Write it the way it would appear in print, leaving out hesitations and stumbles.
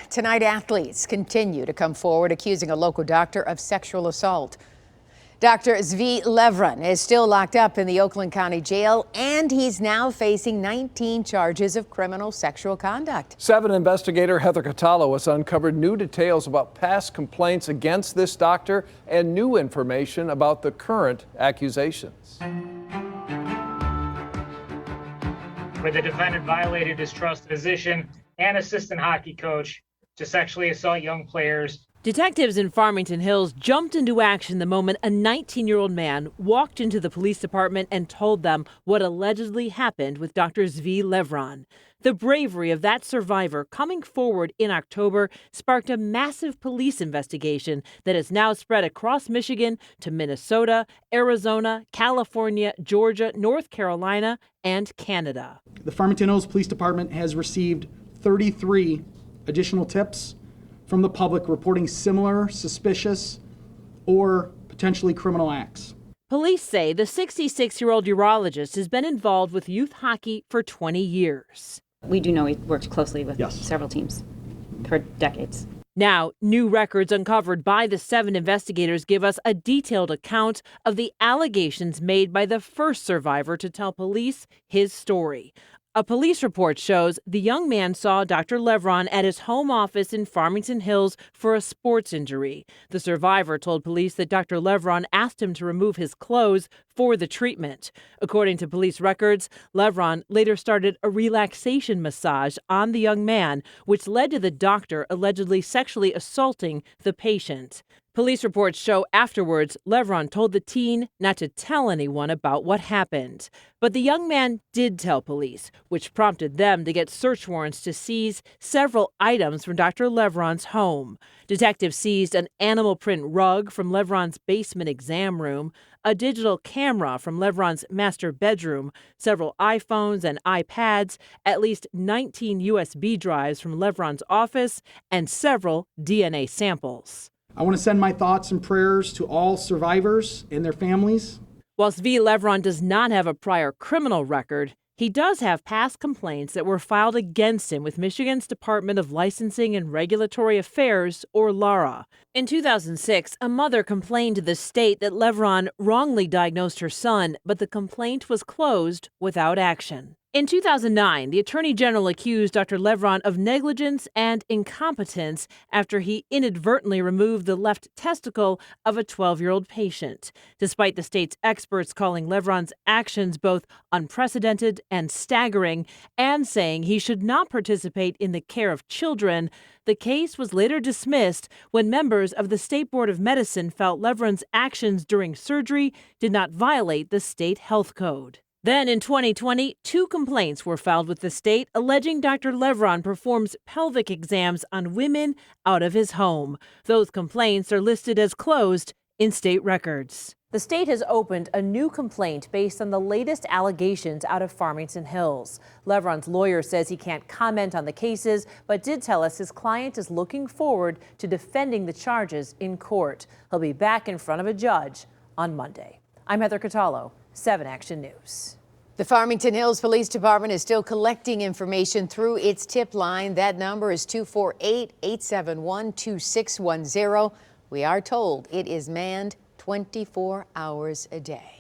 Tonight, athletes continue to come forward accusing a local doctor of sexual assault. Dr. Zvi Levran is still locked up in the Oakland County Jail, and he's now facing 19 charges of criminal sexual conduct. 7 investigator Heather Catalo has uncovered new details about past complaints against this doctor and new information about the current accusations. Where the defendant violated his trust physician and assistant hockey coach to sexually assault young players. Detectives in Farmington Hills jumped into action the moment a 19-year-old man walked into the police department and told them what allegedly happened with Dr. Zvi Levran. The bravery of that survivor coming forward in October sparked a massive police investigation that has now spread across Michigan to Minnesota, Arizona, California, Georgia, North Carolina, and Canada. The Farmington Hills Police Department has received 33 additional tips from the public reporting similar, suspicious, or potentially criminal acts. Police say the 66-year-old urologist has been involved with youth hockey for 20 years. We do know he worked closely with several teams for decades. Now, new records uncovered by the 7 investigators give us a detailed account of the allegations made by the first survivor to tell police his story. A police report shows the young man saw Dr. Levran at his home office in Farmington Hills for a sports injury. The survivor told police that Dr. Levran asked him to remove his clothes for the treatment. According to police records, Levran later started a relaxation massage on the young man, which led to the doctor allegedly sexually assaulting the patient. Police reports show afterwards Levran told the teen not to tell anyone about what happened. But the young man did tell police, which prompted them to get search warrants to seize several items from Dr. Levran's home. Detectives seized an animal print rug from Levran's basement exam room, a digital camera from Levran's master bedroom, several iPhones and iPads, at least 19 USB drives from Levran's office, and several DNA samples. I want to send my thoughts and prayers to all survivors and their families. While Zvi Levran does not have a prior criminal record, he does have past complaints that were filed against him with Michigan's Department of Licensing and Regulatory Affairs, or LARA. In 2006, a mother complained to the state that Levran wrongly diagnosed her son, but the complaint was closed without action. In 2009, the Attorney General accused Dr. Levran of negligence and incompetence after he inadvertently removed the left testicle of a 12-year-old patient. Despite the state's experts calling Levran's actions both unprecedented and staggering and saying he should not participate in the care of children, the case was later dismissed when members of the State Board of Medicine felt Levran's actions during surgery did not violate the state health code. Then in 2020, 2 complaints were filed with the state alleging Dr. Levran performs pelvic exams on women out of his home. Those complaints are listed as closed in state records. The state has opened a new complaint based on the latest allegations out of Farmington Hills. Levran's lawyer says he can't comment on the cases, but did tell us his client is looking forward to defending the charges in court. He'll be back in front of a judge on Monday. I'm Heather Catalo, 7 Action News. The Farmington Hills Police Department is still collecting information through its tip line. That number is 248-871-2610. We are told it is manned 24 hours a day.